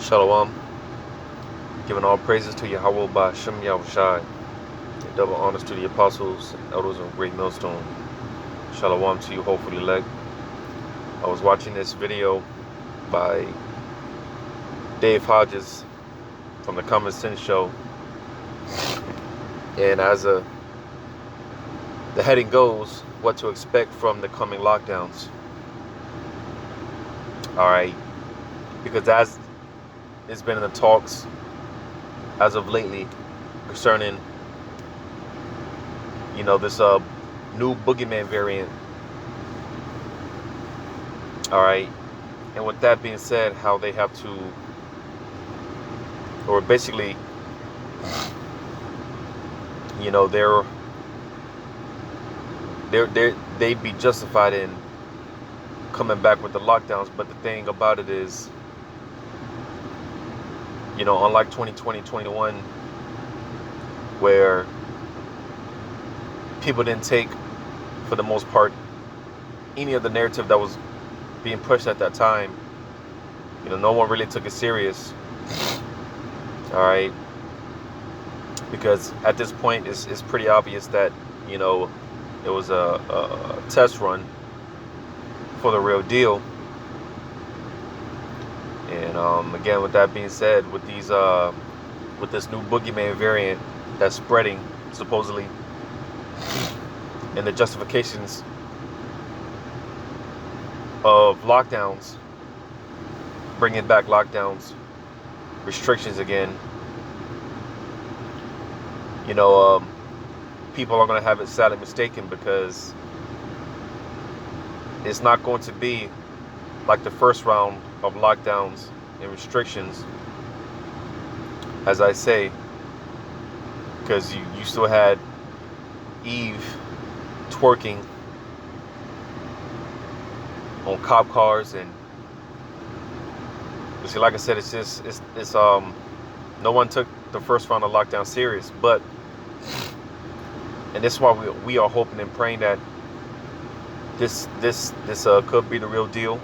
Shalom, giving all praises to Yahweh by Shem Yahushai, and double honors to the apostles and elders of Great Millstone. Shalom to you, hopefully elect. I was watching this video by Dave Hodges from the Common Sense Show, and as the heading goes, what to expect from the coming lockdowns. All right, because as it's been in the talks as of lately concerning, this new boogeyman variant. All right, and with that being said, how they have to, or basically, they'd be justified in coming back with the lockdowns. But the thing about it is, unlike 2020, 21, where people didn't take, for the most part, any of the narrative that was being pushed at that time. No one really took it serious. All right. Because at this point, it's pretty obvious that, it was a test run for the real deal. And again, with that being said, with this new boogeyman variant that's spreading supposedly, and the justifications of lockdowns, bringing back lockdowns, restrictions again, people are going to have it sadly mistaken, because it's not going to be like the first round of lockdowns and restrictions, as I say, because you still had Eve twerking on cop cars, and you see, like I said, it's no one took the first round of lockdown serious. But, and this is why we are hoping and praying that this could be the real deal.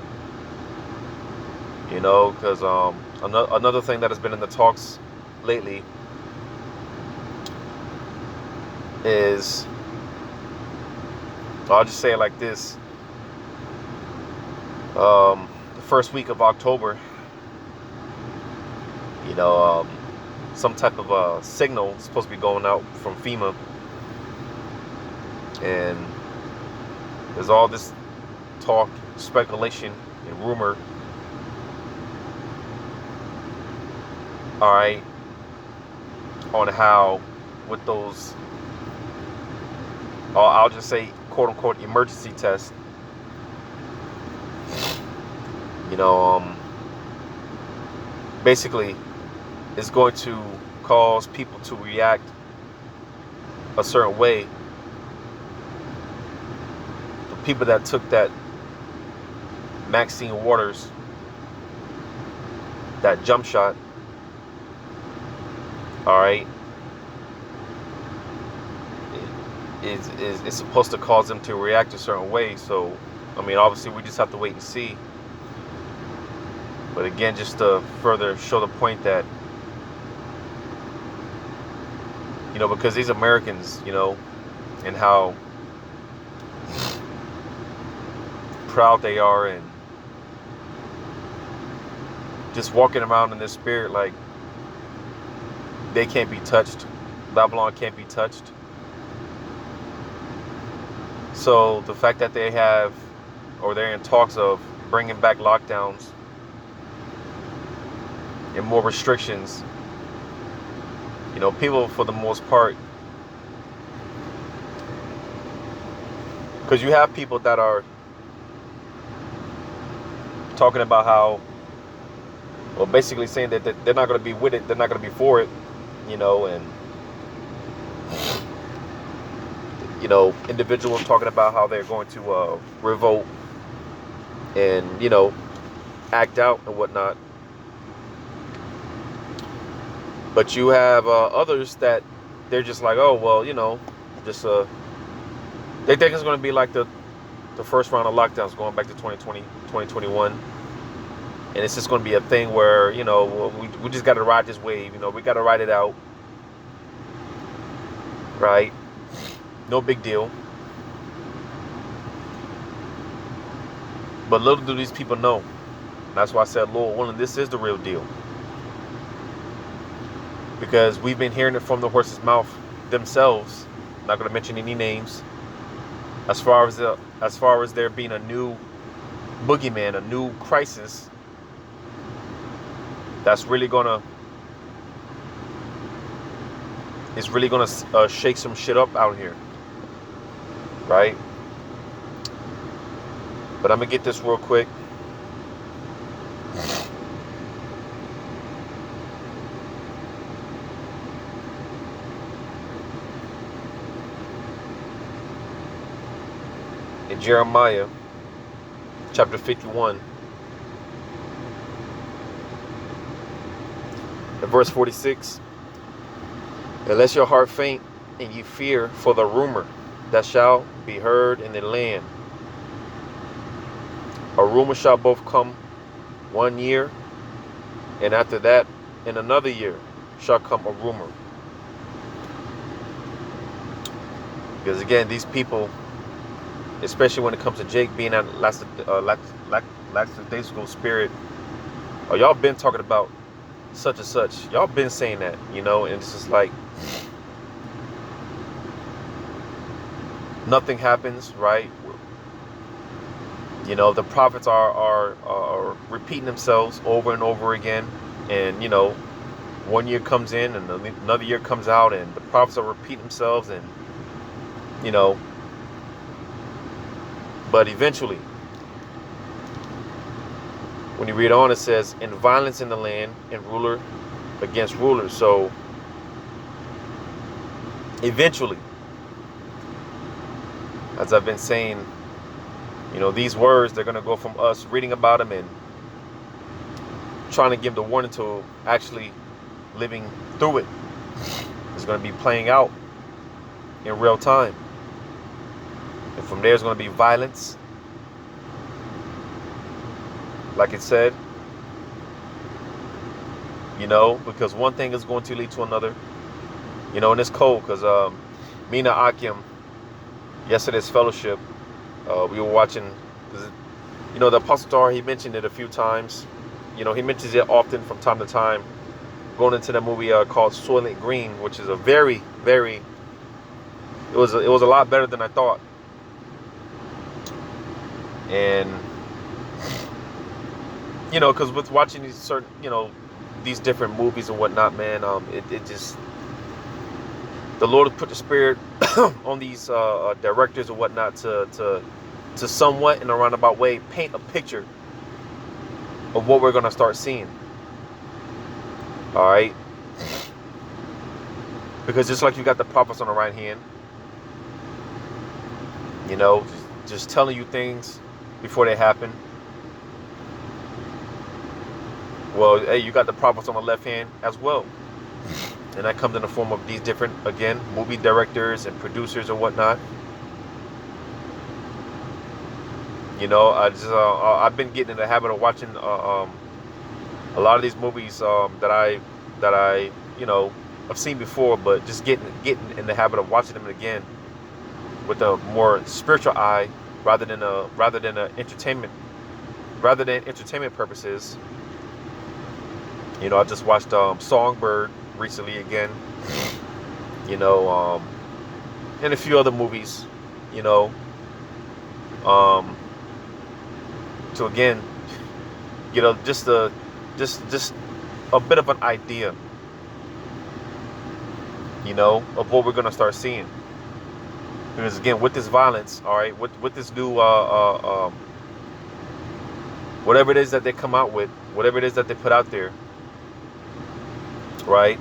Because another thing that has been in the talks lately is, I'll just say it like this: the first week of October, some type of signal is supposed to be going out from FEMA, and there's all this talk, speculation, and rumor. All right, on how with those, I'll just say, quote unquote, emergency tests, basically it's going to cause people to react a certain way. The people that took that Maxine Waters, that jump shot, all right, it's supposed to cause them to react a certain way. So, obviously we just have to wait and see. But again, just to further show the point that, because these Americans, and how proud they are, and just walking around in this spirit like they can't be touched. Babylon can't be touched. So the fact that they have, or they're in talks of bringing back lockdowns and more restrictions, people for the most part, because you have people that are talking about how, well, basically saying that they're not going to be with it, they're not going to be for it, and individuals talking about how they're going to revolt and act out and whatnot. But you have others that they're just like, oh, well, just they think it's going to be like the first round of lockdowns going back to 2020, 2021. And it's just going to be a thing where, you know, we just got to ride this wave. You know, we got to ride it out. Right? No big deal. But little do these people know. And that's why I said, Lord willing, this is the real deal. Because we've been hearing it from the horse's mouth themselves. Not going to mention any names. As far as there being a new boogeyman, a new crisis that's really gonna shake some shit up out here, right? But I'm gonna get this real quick. In Jeremiah chapter 51 and verse 46, unless your heart faint and you fear for the rumor that shall be heard in the land. A rumor shall both come 1 year, and after that in another year shall come a rumor. Because again, these people, especially when it comes to Jake being at lackadaisical spirit, oh, y'all been talking about such and such. Y'all been saying that, you know, and it's just like nothing happens, right? You know, the prophets are repeating themselves over and over again, and you know, 1 year comes in and another year comes out, and the prophets are repeating themselves, and you know, but eventually, when you read on, it says, "And violence in the land, and ruler against ruler." So eventually, as I've been saying, you know, these words, they're going to go from us reading about them and trying to give the warning to actually living through it. It's going to be playing out in real time. And from there, it's going to be violence. Like it said, you know, because one thing is going to lead to another. You know, and it's cold because Mina Akim, yesterday's fellowship, we were watching, you know, the Apostle Tar, he mentioned it a few times. You know, he mentions it often from time to time. Going into the movie called Soylent Green, which is a very, very, it was a lot better than I thought. And, you know, because with watching these certain, you know, these different movies and whatnot, man, it just, the Lord has put the spirit on these directors and whatnot to somewhat in a roundabout way paint a picture of what we're going to start seeing. All right. Because just like you got the prophets on the right hand, you know, just telling you things before they happen. Well, hey, you got the prophets on the left hand as well. And that comes in the form of these different, again, movie directors and producers and whatnot. You know, I've been getting in the habit of watching a lot of these movies that I you know, I've seen before, but just getting in the habit of watching them again with a more spiritual eye rather than entertainment purposes. You know, I just watched Songbird recently again. You know, and a few other movies. You know, to again, you know, just a bit of an idea, you know, of what we're gonna start seeing. Because again, with this violence, all right, with this new whatever it is that they come out with, whatever it is that they put out there, right,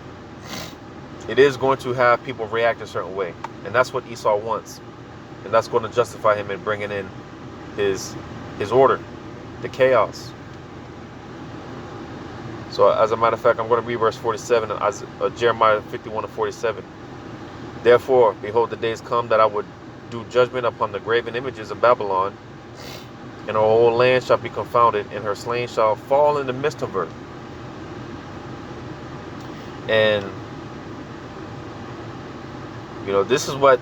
it is going to have people react a certain way, and that's what Esau wants, and that's going to justify him in bringing in his order, the chaos. So as a matter of fact, I'm going to read verse 47 as Jeremiah 51 and 47. Therefore, behold, the days come that I would do judgment upon the graven images of Babylon, and her whole land shall be confounded, and her slain shall fall in the midst of her. And, you know, this is what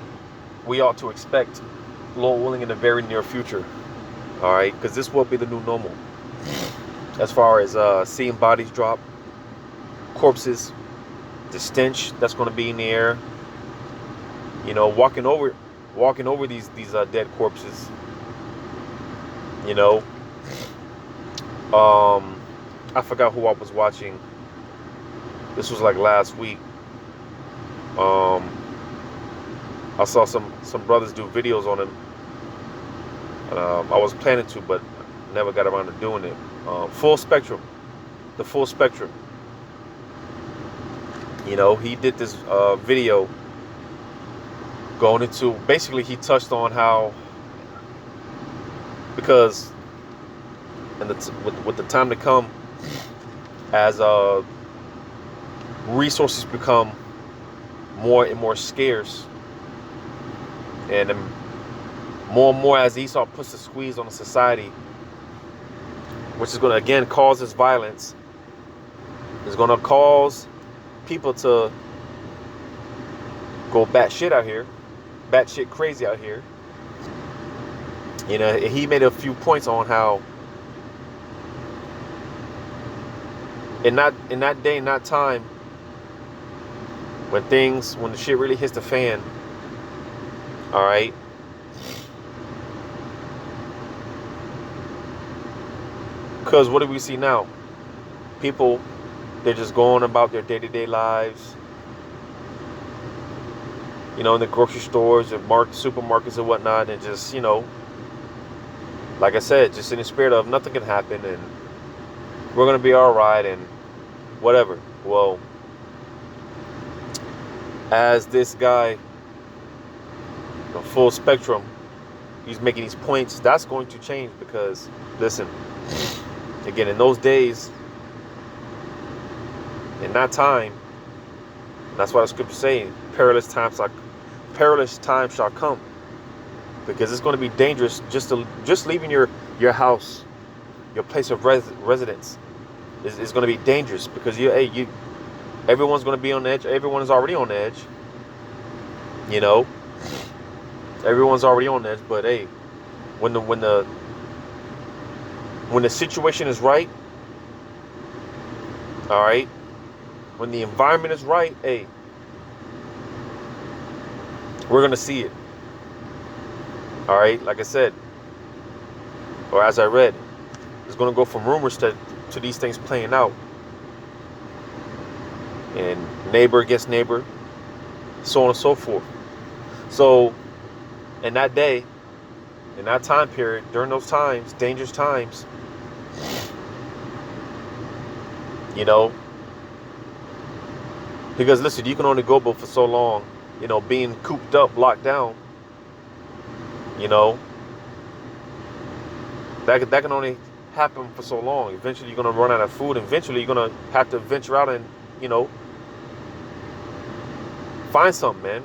we ought to expect, Lord willing, in the very near future. All right, because this will be the new normal. As far as seeing bodies drop, corpses, the stench that's going to be in the air. You know, walking over these dead corpses. You know, I forgot who I was watching. This was like last week. I saw some brothers do videos on him. I was planning to, but never got around to doing it. Full spectrum, the full spectrum. You know, he did this video going into, basically he touched on how, because with the time to come, as resources become more and more scarce, and more and more as Esau puts the squeeze on the society, which is going to again cause this violence. It's going to cause people to go batshit out here, batshit crazy out here. You know, he made a few points on how in that day, in that time, when the shit really hits the fan, all right, because what do we see now? People, they're just going about their day-to-day lives, you know, in the grocery stores and supermarkets and whatnot, and just, you know, like I said, just in the spirit of nothing can happen and we're going to be all right and whatever. Well, as this guy, the full spectrum, he's making these points, that's going to change because, listen, again, in those days, in that time, that's why the scripture saying, perilous times shall come, because it's going to be dangerous just leaving your house, your place of residence is going to be dangerous, because everyone's going to be on edge. Everyone is already on edge. You know, everyone's already on edge. But hey, when the situation is right, all right, when the environment is right, hey, we're gonna see it. All right, like I said, or as I read, it's gonna go from rumors to these things playing out, and neighbor against neighbor, so on and so forth. So in that day, in that time period, during those times, dangerous times, you know, because listen, you can only go but for so long, you know, being cooped up, locked down, you know, that can only happen for so long. Eventually you're going to run out of food. Eventually you're going to have to venture out and, you know, find something, man.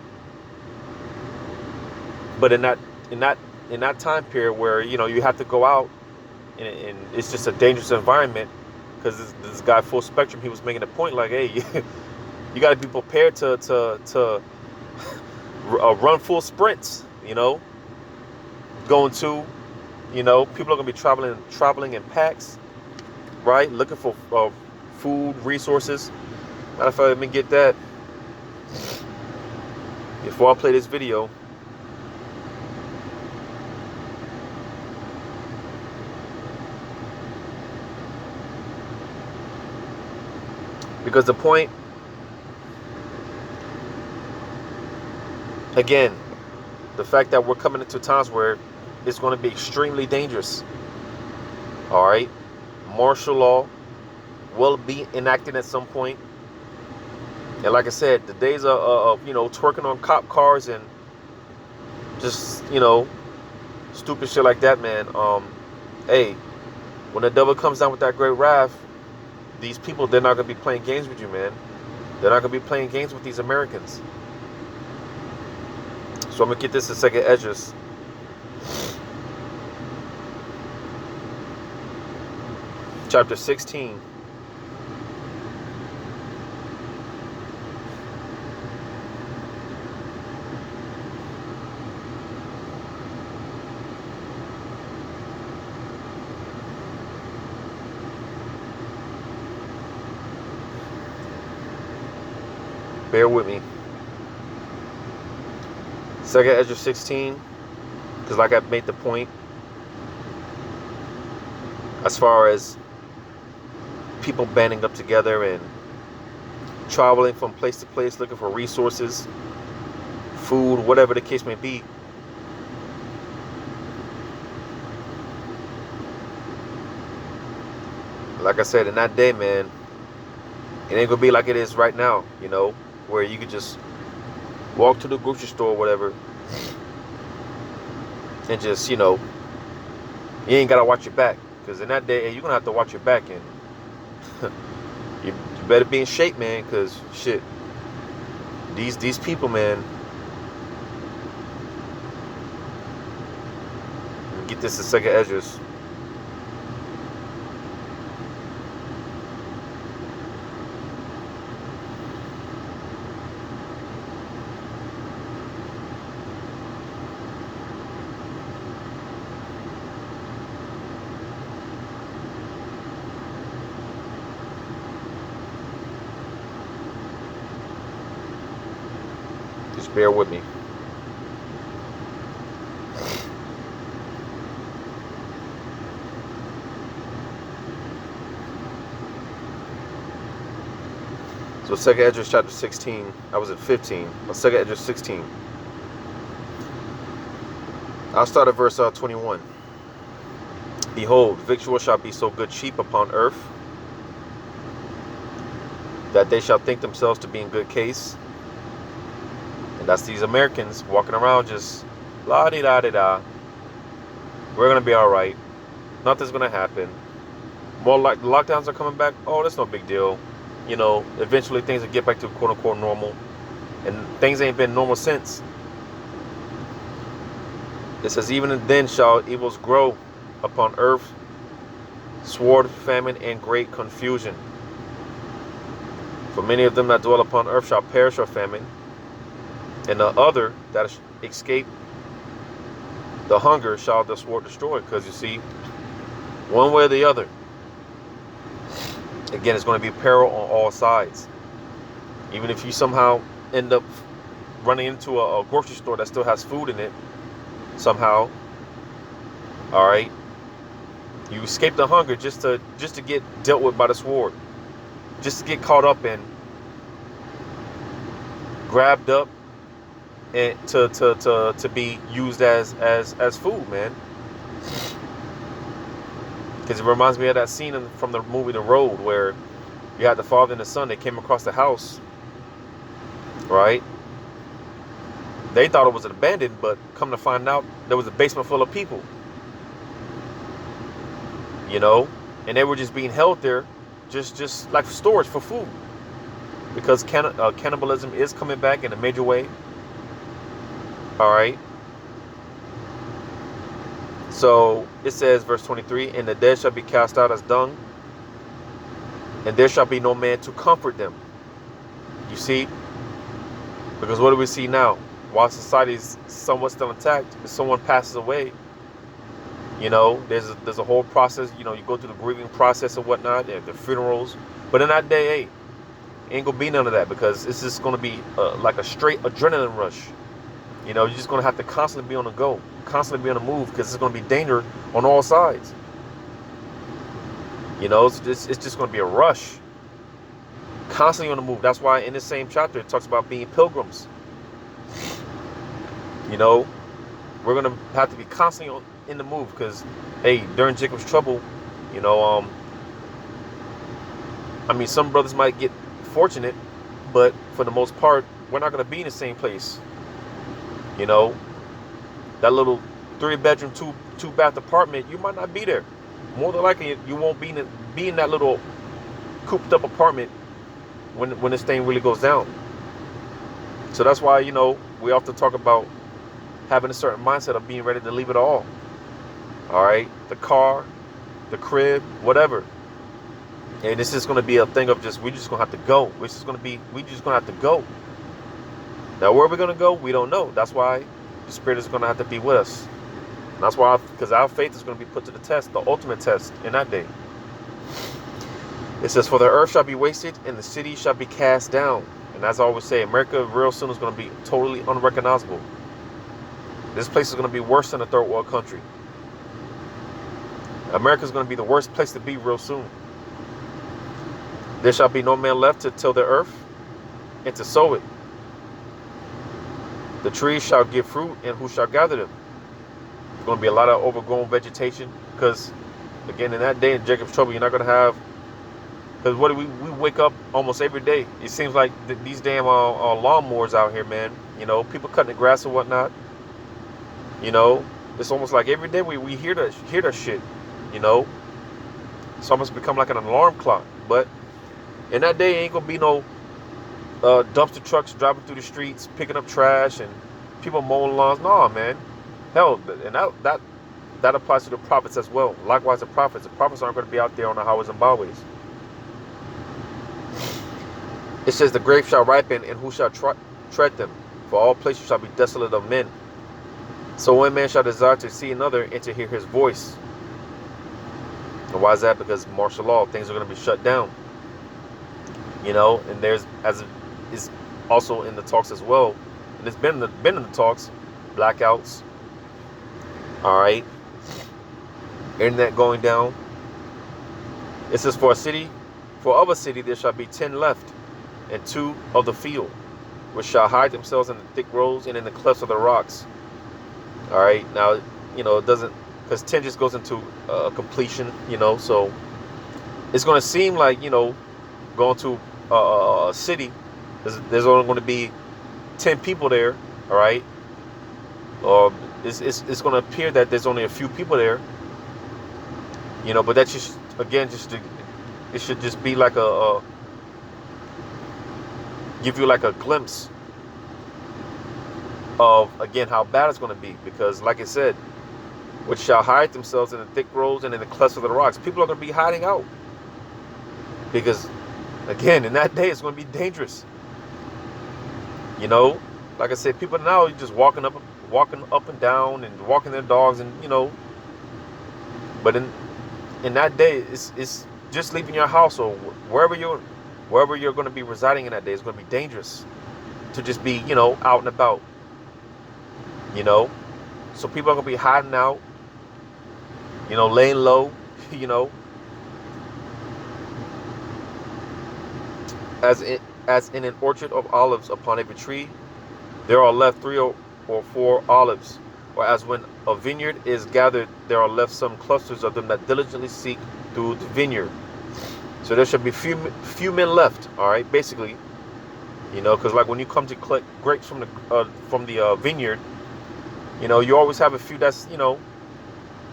But in that time period where, you know, you have to go out and it's just a dangerous environment, because this guy full spectrum, he was making a point like, hey, you got to be prepared to run full sprints, you know, going to, you know, people are going to be traveling in packs, right, looking for food, resources. Matter of fact, let me get that before I play this video. Because the point, again, the fact that we're coming into times where it's going to be extremely dangerous. All right, martial law will be enacted at some point. And like I said, the days of you know, twerking on cop cars and just, you know, stupid shit like that, man. Hey, when the devil comes down with that great wrath, these people, they're not going to be playing games with you, man. They're not going to be playing games with these Americans. So I'm going to get this in second Esdras. chapter 16. Bear with me. Second Ezra 16, because like I made the point, as far as people banding up together and traveling from place to place looking for resources, food, whatever the case may be. Like I said, in that day, man, it ain't gonna be like it is right now, you know, where you could just walk to the grocery store or whatever and just, you know, you ain't gotta watch your back. Because in that day, you're gonna have to watch your back, and you better be in shape, man, because shit, these people, man. Get this in Second Ezra's. Just bear with me. So Second Ezra chapter 16, I was at 15, but Second Ezra 16. I'll start at verse 21. Behold, victual shall be so good cheap upon earth, that they shall think themselves to be in good case. And that's these Americans walking around just la-di-da-di-da. We're going to be all right. Nothing's going to happen. More like the lockdowns are coming back. Oh, that's no big deal. You know, eventually things will get back to quote-unquote normal. And things ain't been normal since. It says, even then shall evils grow upon earth, sword, famine, and great confusion. For many of them that dwell upon earth shall perish of famine, and the other that escape the hunger shall the sword destroy. Because you see, one way or the other, again, it's going to be peril on all sides. Even if you somehow end up running into a grocery store that still has food in it, somehow, all right, you escape the hunger just to get dealt with by the sword, just to get caught up and grabbed up and to be used as food, man. Because it reminds me of that scene from the movie The Road, where you had the father and the son. They came across the house, right? They thought it was abandoned, but come to find out, there was a basement full of people. You know, and they were just being held there, just like storage for food, because cannibalism is coming back in a major way. All right. So it says, verse 23, and the dead shall be cast out as dung, and there shall be no man to comfort them. You see? Because what do we see now? While society is somewhat still intact, if someone passes away, you know, there's a whole process. You know, you go through the grieving process and whatnot, and the funerals. But in that day, hey, ain't gonna be none of that, because it's just gonna be like a straight adrenaline rush. You know, you're just gonna have to constantly be on the go, constantly be on the move, because it's gonna be danger on all sides. You know, it's just gonna be a rush, constantly on the move. That's why in the same chapter it talks about being pilgrims. You know, we're gonna have to be constantly in the move, because hey, during Jacob's trouble, you know, I mean, some brothers might get fortunate, but for the most part, we're not gonna be in the same place. You know, that little 3-bedroom, two bath apartment, you might not be there. More than likely, you won't be in that little cooped up apartment when this thing really goes down. So that's why, you know, we often talk about having a certain mindset of being ready to leave it all. All right, the car, the crib, whatever. And this is going to be a thing of just, we're just going to have to go. We just going to have to go. Now, where we're going to go, we don't know. That's why the Spirit is going to have to be with us. And that's why, because our faith is going to be put to the test, the ultimate test in that day. It says, for the earth shall be wasted and the city shall be cast down. And as I always say, America real soon is going to be totally unrecognizable. This place is going to be worse than a third world country. America is going to be the worst place to be real soon. There shall be no man left to till the earth and to sow it. The trees shall give fruit, and who shall gather them? There's going to be a lot of overgrown vegetation, because, again, in that day in Jacob's trouble, you're not going to have, because what do we wake up almost every day. It seems like these damn lawnmowers out here, man. You know, people cutting the grass and whatnot. You know, it's almost like every day we hear that shit. You know, it's almost become like an alarm clock. But in that day, ain't gonna be no dumpster trucks driving through the streets, picking up trash, and people mowing lawns. No, man. Hell, and that applies to the prophets as well. Likewise, the prophets aren't going to be out there on the highways and byways. It says, the grapes shall ripen, and who shall tread them? For all places shall be desolate of men. So one man shall desire to see another and to hear his voice. And why is that? Because martial law, things are going to be shut down. You know, and there's, as it is also in the talks as well, and it's been in the talks, blackouts. All right, internet going down. It says, for of a city there shall be 10 left, and 2 of the field, which shall hide themselves in the thick roads and in the clefts of the rocks. All right, now, you know, it doesn't, because 10 just goes into completion, you know, so it's going to seem like, you know, going to a city, there's only going to be 10 people there, all right? It's going to appear that there's only a few people there, you know, but that's just, again, it should just be like give you like a glimpse of, again, how bad it's going to be. Because, like I said, which shall hide themselves in the thick roads and in the clefts of the rocks. People are going to be hiding out. Because, again, in that day, it's going to be dangerous. You know, like I said, people now are just walking up and down and walking their dogs, and, you know. But in that day, it's just leaving your house or wherever you're going to be residing in that day is going to be dangerous to just be, you know, out and about. You know, so people are going to be hiding out, you know, laying low, you know, as in an orchard of olives upon every tree, there are left 3 or 4 olives, or as when a vineyard is gathered, there are left some clusters of them that diligently seek through the vineyard. So there should be few men left. All right, basically, you know, because like when you come to collect grapes from the vineyard, you know, you always have a few that's, you know,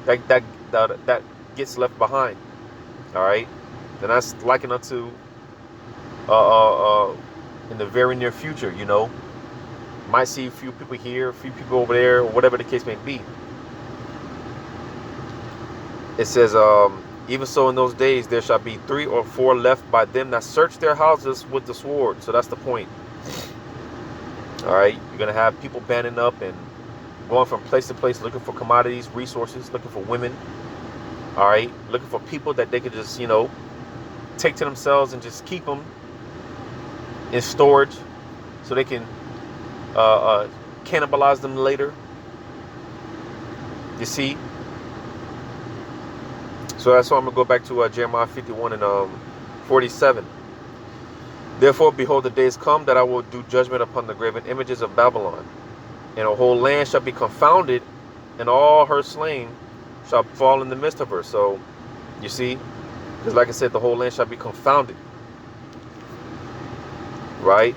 that gets left behind. All right, and that's likened unto in the very near future. You know, might see a few people here, a few people over there, or whatever the case may be. It says, even so in those days there shall be 3 or 4 left by them that search their houses with the sword. So that's the point. All right, you're gonna have people banding up and going from place to place, looking for commodities, resources, looking for women. All right, looking for people that they could just, you know, take to themselves and just keep them in storage so they can cannibalize them later. You see? So that's why I'm going to go back to Jeremiah 51 and 47. Therefore, behold, the days come that I will do judgment upon the graven images of Babylon, and a whole land shall be confounded, and all her slain shall fall in the midst of her. So, you see, because like I said, the whole land shall be confounded. Right?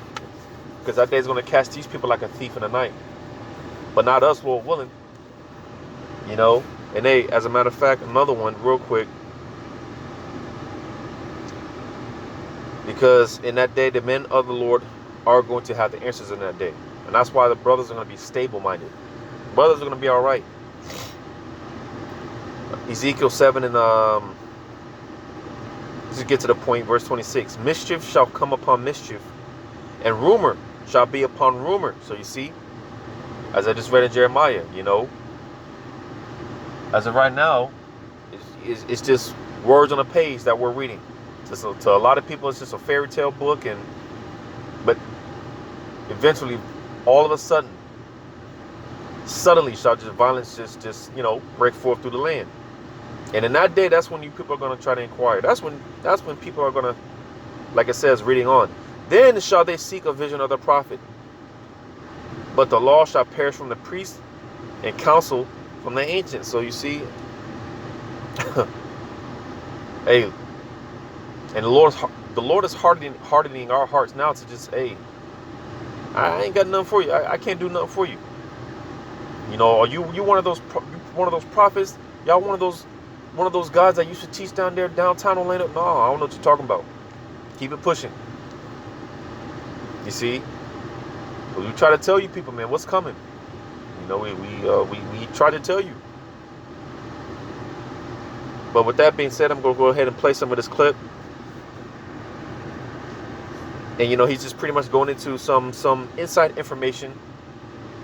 Because that day is going to catch these people like a thief in the night. But not us, Lord willing. You know? And hey, as a matter of fact, another one real quick. Because in that day, the men of the Lord are going to have the answers in that day. And that's why the brothers are going to be stable-minded. Brothers are going to be all right. Ezekiel 7 and Let's just get to the point, verse 26. Mischief shall come upon mischief, and rumor shall be upon rumor. So you see, as I just read in Jeremiah, as of right now, it's just words on a page that we're reading. To a lot of people, it's just a fairy tale book, but eventually, all of a sudden, suddenly shall just violence just break forth through the land. And in that day, that's when you people are going to try to inquire. That's when people are going to, like it says, reading on. Then shall they seek a vision of the prophet. But the law shall perish from the priest, and counsel from the ancients. So you see, hey, and the Lord is hardening our hearts now to just, hey, I ain't got nothing for you. I can't do nothing for you. Are you one of those prophets? Y'all one of those guys that used to teach downtown Orlando? No, I don't know what you're talking about. Keep it pushing. You see, we try to tell you people, man, what's coming. We try to tell you. But with that being said, I'm gonna go ahead and play some of this clip. And he's just pretty much going into some inside information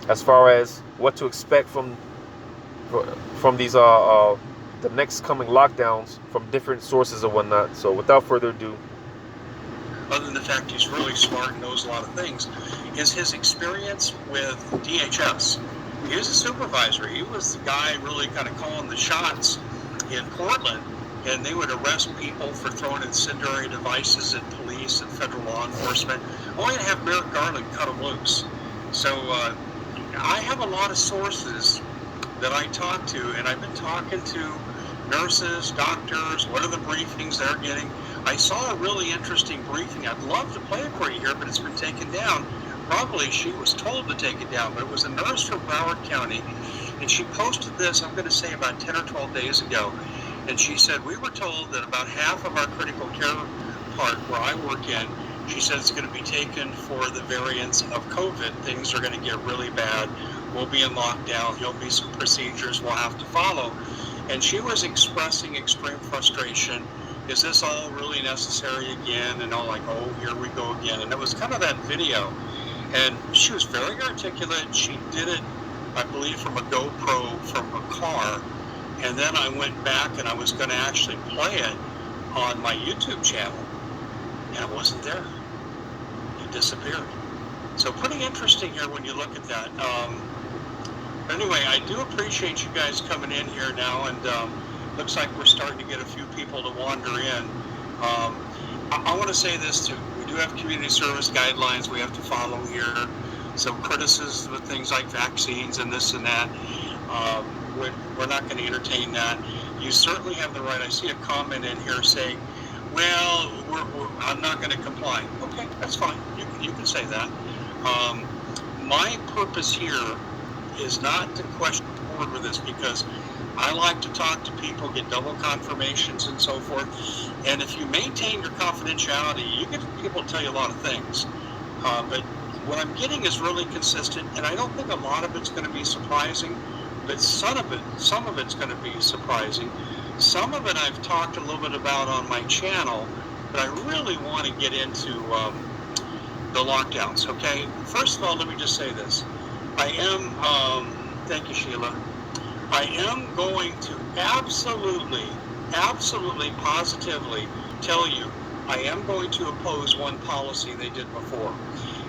as far as what to expect from these the next coming lockdowns from different sources and whatnot. So without further ado, other than the fact he's really smart and knows a lot of things, is his experience with DHS. He was a supervisor. He was the guy really kind of calling the shots in Portland, and they would arrest people for throwing incendiary devices at police and federal law enforcement, only to have Merrick Garland cut them loose. So I have a lot of sources that I talk to, and I've been talking to nurses, doctors, what are the briefings they're getting. I saw a really interesting briefing. I'd love to play it for you here, but it's been taken down. Probably she was told to take it down, but it was a nurse from Broward County, and she posted this, I'm going to say about 10 or 12 days ago, and she said, we were told that about half of our critical care part where I work in, she said it's going to be taken for the variants of COVID. Things are going to get really bad. We'll be in lockdown. There'll be some procedures we'll have to follow. And she was expressing extreme frustration. Is this all really necessary again? And all like, oh, here we go again. And it was kind of that video. And she was very articulate. She did it, I believe, from a GoPro from a car. And then I went back and I was going to actually play it on my YouTube channel. And it wasn't there. It disappeared. So pretty interesting here when you look at that. Anyway, I do appreciate you guys coming in here now, and looks like we're starting to get a few people to wander in. I want to say this too. We do have community service guidelines we have to follow here. Some criticisms with things like vaccines and this and that. We're not going to entertain that. You certainly have the right. I see a comment in here saying, well, I'm not going to comply. Okay, that's fine. You can say that. My purpose here is not to question forward with this, because I like to talk to people, get double confirmations and so forth. And if you maintain your confidentiality, you get people to tell you a lot of things. But what I'm getting is really consistent, and I don't think a lot of it's going to be surprising, but some of it's going to be surprising. Some of it I've talked a little bit about on my channel, but I really want to get into the lockdowns, okay? First of all, let me just say this. I am, thank you, Sheila. I am going to absolutely, positively tell you, I am going to oppose one policy they did before.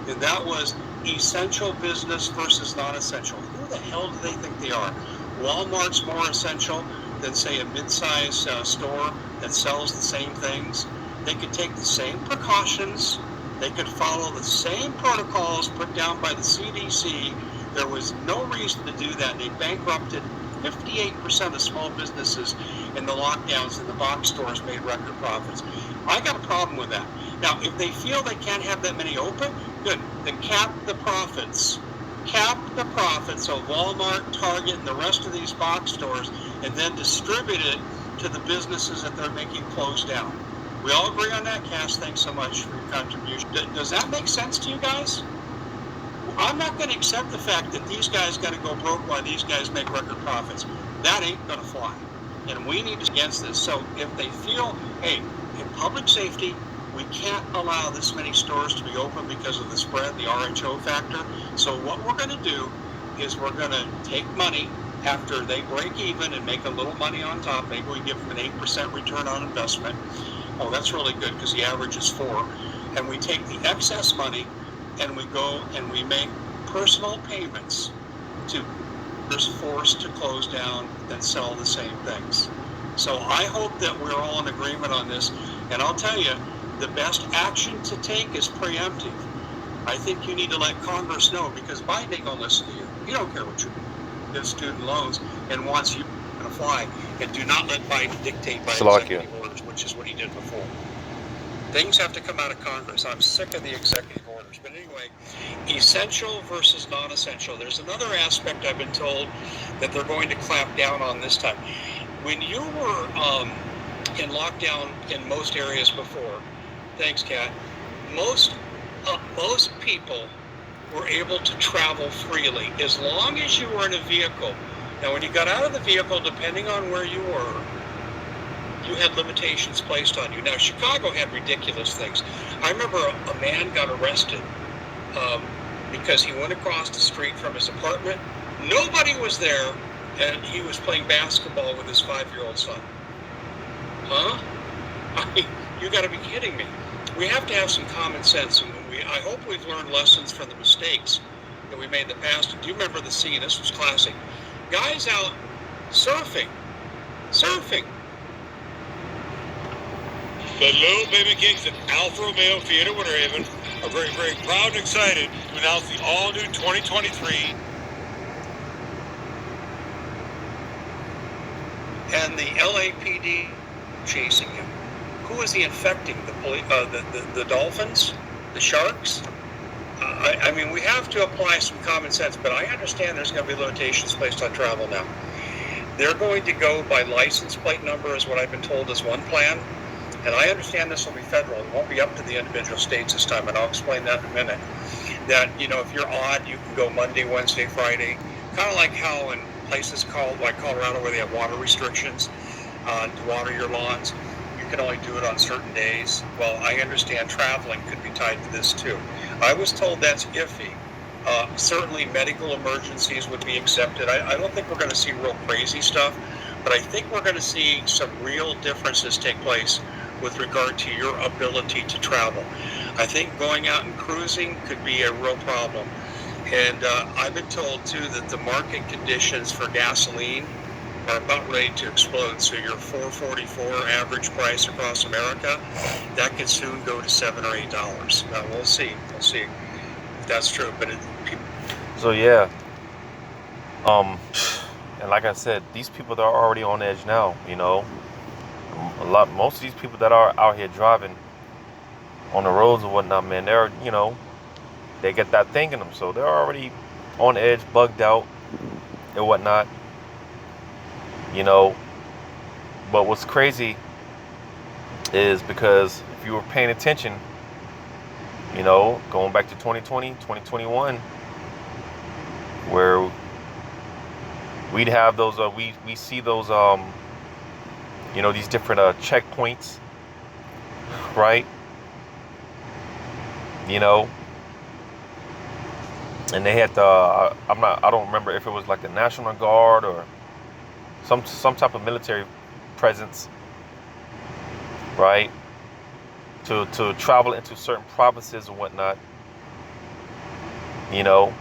And that was essential business versus non-essential. Who the hell do they think they are? Walmart's more essential than, say, a mid-sized store that sells the same things. They could take the same precautions. They could follow the same protocols put down by the CDC. There was no reason to do that. They bankrupted 58% of small businesses in the lockdowns, and the box stores made record profits. I got a problem with that. Now, if they feel they can't have that many open, good. Then cap the profits. Cap the profits of Walmart, Target, and the rest of these box stores, and then distribute it to the businesses that they're making close down. We all agree on that, Cass. Thanks so much for your contribution. Does that make sense to you guys? I'm not going to accept the fact that these guys got to go broke while these guys make record profits. That ain't going to fly. And we need to against this. So if they feel, hey, if public safety. We can't allow this many stores to be open because of the spread, the RHO factor. So what we're going to do is we're going to take money after they break even and make a little money on top. Maybe we give them an 8% return on investment. Oh, that's really good because the average is 4. And we take the excess money and we go and we make personal payments to there's forced to close down and sell the same things. So I hope that we're all in agreement on this. And I'll tell you, the best action to take is preemptive. I think you need to let Congress know, because Biden ain't gonna listen to you. He don't care what you do, student loans, and wants you to fly. And do not let Biden dictate by executive orders, which is what he did before. Things have to come out of Congress. I'm sick of the executive orders. But anyway, essential versus non-essential. There's another aspect I've been told that they're going to clamp down on this time. When you were in lockdown in most areas before, thanks, Kat, most people were able to travel freely as long as you were in a vehicle. Now, when you got out of the vehicle, depending on where you were, you had limitations placed on you. Now, Chicago had ridiculous things. I remember a man got arrested because he went across the street from his apartment. Nobody was there, and he was playing basketball with his 5-year-old son. Huh? I mean, you got to be kidding me. We have to have some common sense, and I hope we've learned lessons from the mistakes that we made in the past. Do you remember the scene? This was classic. Guys out surfing. The Little Baby Kings at Alfa Romeo Theater, Winter Haven, are very, very proud and excited to announce the all-new 2023. And the LAPD chasing him. Who is he infecting? The dolphins? The sharks? I mean, we have to apply some common sense, but I understand there's going to be limitations placed on travel now. They're going to go by license plate number, is what I've been told is one plan. And I understand this will be federal. It won't be up to the individual states this time, and I'll explain that in a minute. That, you know, if you're odd, you can go Monday, Wednesday, Friday. Kind of like how in places like Colorado where they have water restrictions to water your lawns, you can only do it on certain days. Well, I understand traveling could be tied to this too. I was told that's iffy. Certainly medical emergencies would be accepted. I don't think we're going to see real crazy stuff, but I think we're going to see some real differences take place with regard to your ability to travel. I think going out and cruising could be a real problem. And I've been told too that the market conditions for gasoline are about ready to explode. So your $4.44 average price across America, that could soon go to $7 or $8. Now we'll see if that's true. But so yeah, and like I said, these people that are already on edge now, you know, most of these people that are out here driving on the roads and whatnot, man, they're, you know, they get that thing in them, so they're already on edge, bugged out and whatnot, you know. But what's crazy is, because if you were paying attention, you know, going back to 2020, 2021, where we'd have those, we see those, you know, these different checkpoints, right? You know, and they had the, I don't remember if it was like the National Guard or some type of military presence, right? To travel into certain provinces and whatnot, you know.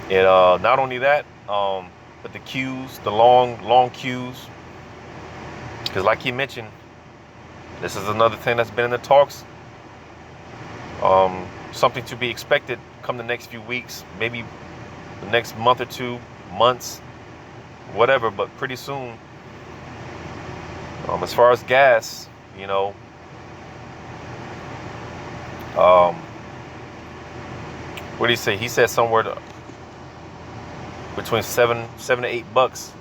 And not only that, but the queues, the long queues, because like he mentioned, this is another thing that's been in the talks. Something to be expected come the next few weeks, maybe the next month or 2 months, whatever, but pretty soon. As far as gas, you know, what did he say? He said somewhere between $7 to $8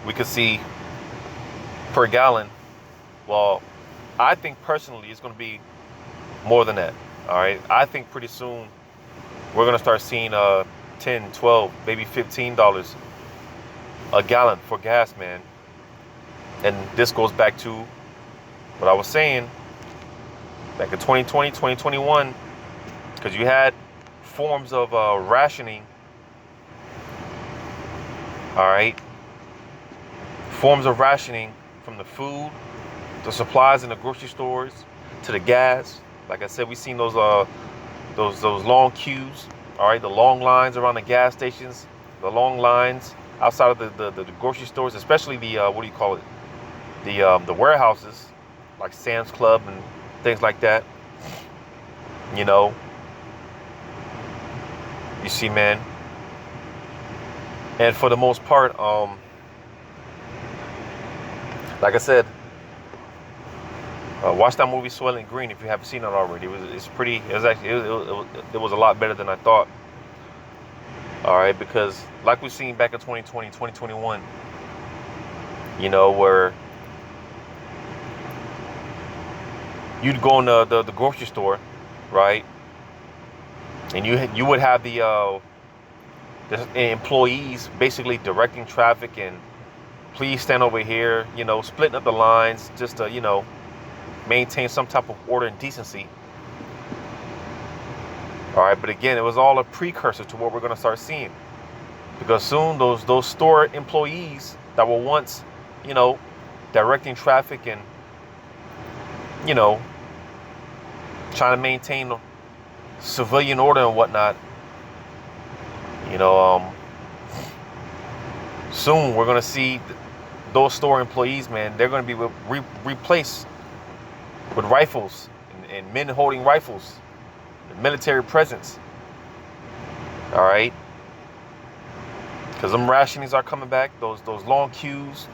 we could see per gallon. Well, I think personally it's going to be more than that. All right, I think pretty soon we're going to start seeing $10, $12, maybe $15 a gallon for gas, man. And this goes back to What I was saying back in 2020, 2021, because you had forms of rationing, all right? Forms of rationing, from the food, the supplies in the grocery stores, to the gas. Like I said, we seen those long queues, all right? The long lines around the gas stations, the long lines outside of the grocery stores, especially the what do you call it? The warehouses, like Sam's Club and things like that. You know, you see, man. And for the most part, like I said, watch that movie Soylent Green if you haven't seen it already. It's pretty. It was actually it was a lot better than I thought. All right, because like we've seen back in 2020, 2021, you know, where you'd go in the grocery store, right, and you would have the employees basically directing traffic and please stand over here, you know, splitting up the lines just to, you know, maintain some type of order and decency. All right, but again, it was all a precursor to what we're going to start seeing, because soon those store employees that were once, you know, directing traffic and, you know, trying to maintain civilian order and whatnot, you know, soon we're going to see those store employees, man, they're going to be replaced with rifles and men holding rifles, the military presence. All right, because them rationings are coming back. Those long queues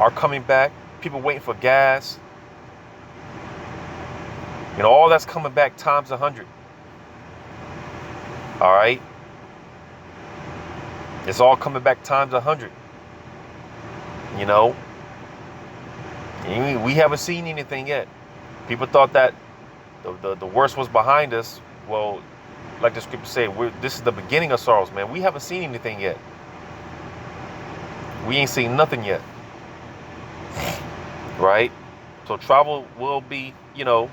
are coming back. People waiting for gas. You know, all that's coming back times 100. All right, it's all coming back times 100. You know, we haven't seen anything yet. People thought that the worst was behind us. Well, like the scripture say, this is the beginning of sorrows, man. We haven't seen anything yet. We ain't seen nothing yet. Right? So travel will be, you know,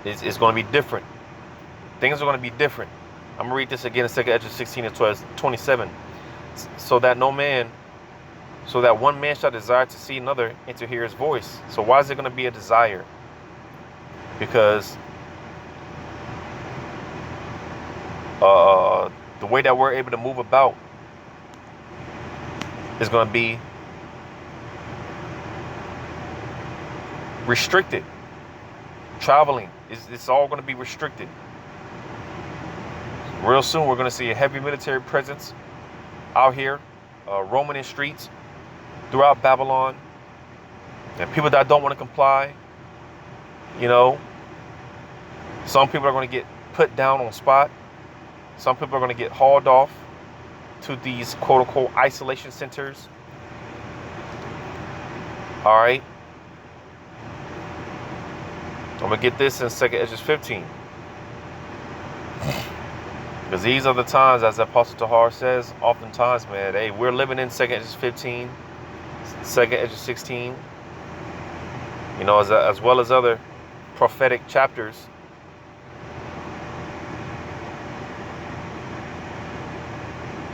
it's going to be different. Things are going to be different. I'm going to read this again in 2 Ezra 16 and 27. So that one man shall desire to see another and to hear his voice. So why is it going to be a desire? Because the way that we're able to move about is going to be restricted. Traveling, it's all going to be restricted. Real soon, we're going to see a heavy military presence out here, roaming in streets throughout Babylon. And people that don't want to comply, you know, some people are going to get put down on spot. Some people are going to get hauled off to these quote-unquote isolation centers. All right. I'm going to get this in 2 Ezra 15. Because these are the times, as Apostle Tahar says, oftentimes, man, hey, we're living in 2 Ezra 15, 2 Ezra 16, you know, as well as other prophetic chapters.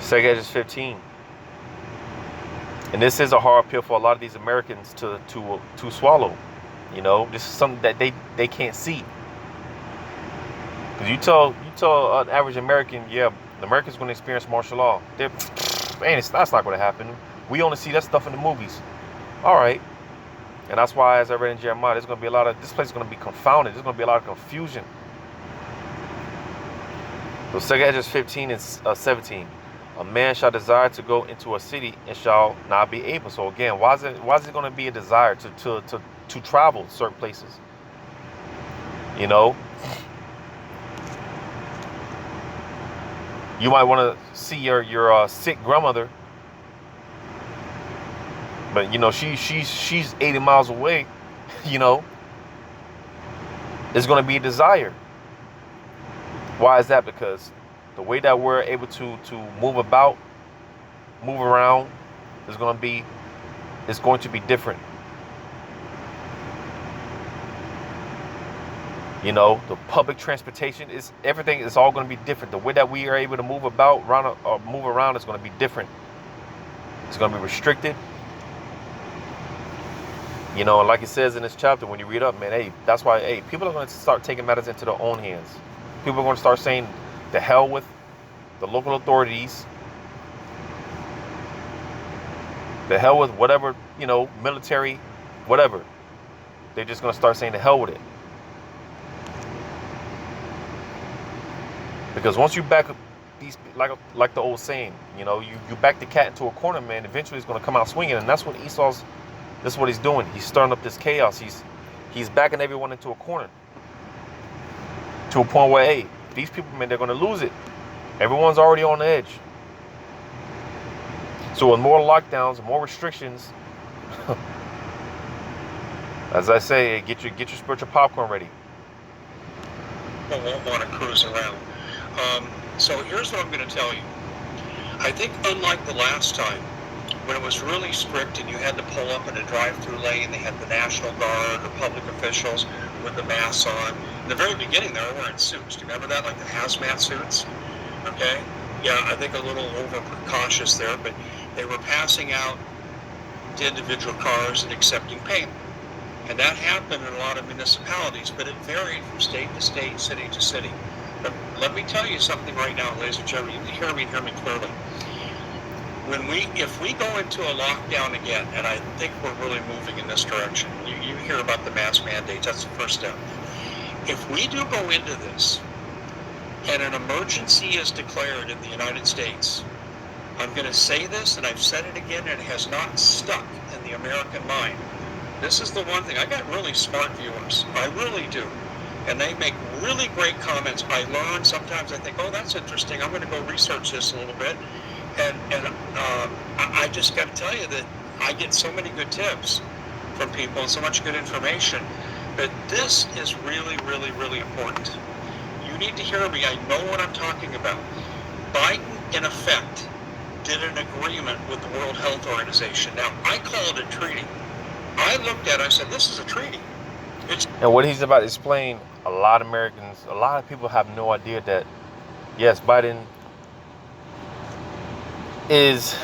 Second Ezra 15. And this is a hard pill for a lot of these Americans to swallow. You know, this is something that they can't see. Because you tell an average American, yeah, the Americans going to experience martial law. That's not going to happen. We only see that stuff in the movies. All right. And that's why, as I read in Jeremiah, there's going to be this place is going to be confounded. There's going to be a lot of confusion. So 2 Ezra 15 and 17. A man shall desire to go into a city and shall not be able. So again, why is it going to be a desire to travel certain places? You know, you might want to see your sick grandmother, but you know she's 80 miles away. You know, it's going to be a desire. Why is that? Because the way that we're able to move around is going to be different. You know, the public transportation is everything is all going to be different. The way that we are able to move around is going to be different. It's going to be restricted. You know, like it says in this chapter, when you read up, man, hey, that's why, hey, people are going to start taking matters into their own hands. People are going to start saying, the hell with the local authorities. The hell with whatever, you know, military, whatever. They're just going to start saying the hell with it. Because once you back up these, like the old saying, you know, you back the cat into a corner, man, eventually it's going to come out swinging. And that's what that's what he's doing. He's stirring up this chaos. He's backing everyone into a corner. To a point where, hey, these people, man, they're going to lose it. Everyone's already on the edge. So with more lockdowns, more restrictions, as I say, get your spiritual popcorn ready. People won't want to cruise around. So here's what I'm going to tell you. I think unlike the last time, when it was really strict and you had to pull up in a drive-through lane, they had the National Guard or public officials with the masks on. In the very beginning, they were wearing suits. Do you remember that, like the hazmat suits? Okay? Yeah, I think a little over-precautious there, but they were passing out to individual cars and accepting payment. And that happened in a lot of municipalities, but it varied from state to state, city to city. But let me tell you something right now, ladies and gentlemen. You can hear me and hear me clearly. If we go into a lockdown again, and I think we're really moving in this direction, you hear about the mask mandates, that's the first step. If we do go into this, and an emergency is declared in the United States, I'm going to say this, and I've said it again, and it has not stuck in the American mind. This is the one thing. I got really smart viewers. I really do. And they make really great comments. I learn. Sometimes I think, oh, that's interesting. I'm going to go research this a little bit. And I just got to tell you that I get so many good tips from people and so much good information. But this is really, really, really important. You need to hear me. I know what I'm talking about. Biden, in effect, did an agreement with the World Health Organization. Now, I call it a treaty. I looked at it, I said, this is a treaty. And what he's about to explain, a lot of people have no idea that, yes, Biden is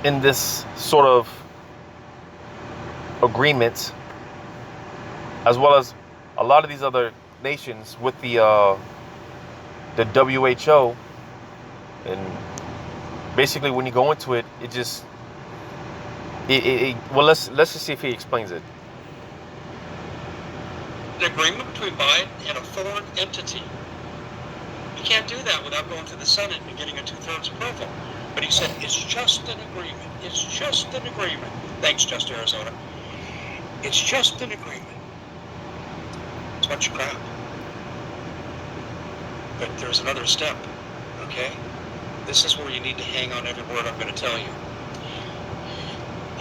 in this sort of agreement, as well as a lot of these other nations with the WHO. And basically, when you go into it, well, let's just see if he explains it. An agreement between Biden and a foreign entity. You can't do that without going to the Senate and getting a 2/3 approval. But he said, it's just an agreement. It's just an agreement. Thanks, Just Arizona. It's just an agreement. It's a bunch of crap. But there's another step, okay? This is where you need to hang on every word I'm going to tell you.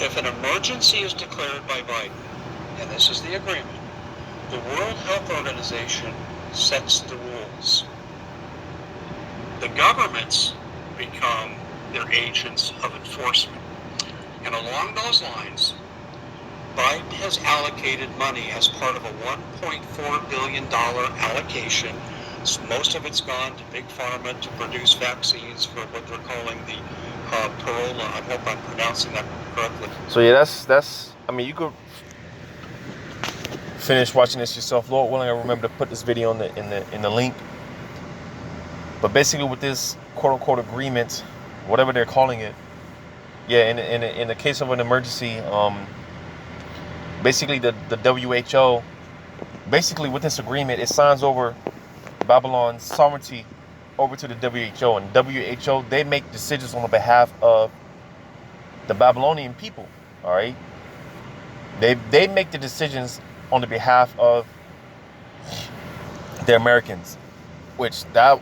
If an emergency is declared by Biden, and this is the agreement, the World Health Organization sets the rules. The governments become their agents of enforcement. And along those lines, Biden has allocated money as part of a $1.4 billion allocation. Most of it's gone to Big Pharma to produce vaccines for what they're calling the Corolla. I hope I'm pronouncing that correctly. So yeah, that's. I mean, you could finish watching this yourself, Lord willing. I remember to put this video in the link. But basically, with this quote unquote agreement, whatever they're calling it, yeah, in the case of an emergency, basically the WHO, basically with this agreement, it signs over Babylon's sovereignty over to the WHO, and WHO, they make decisions on the behalf of the Babylonian people. All right, they make the decisions on the behalf of the Americans, which that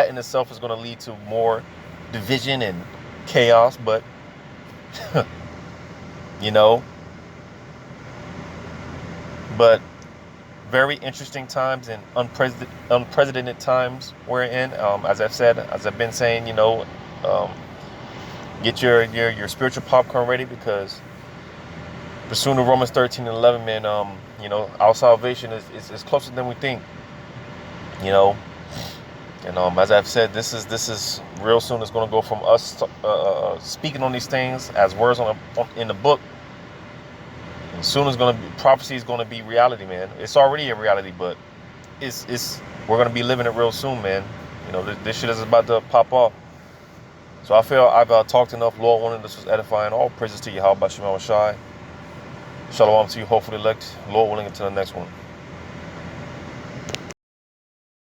in itself is going to lead to more division and chaos. But but very interesting times and unprecedented times we're in. As I've been saying, get your spiritual popcorn ready, because pursuing the Romans 13 and 11, man. You know, our salvation is closer than we think. You know, and as I've said, this is real soon. It's going to go from us speaking on these things as words in the book. And soon it's going to be, prophecy is going to be reality, man. It's already a reality, but it's we're going to be living it real soon, man. You know, this shit is about to pop off. So I feel I've talked enough. Lord willing, this was edifying. All praises to Yahweh Shai. Shalom to you, hopefully elect. Lord willing, until the next one.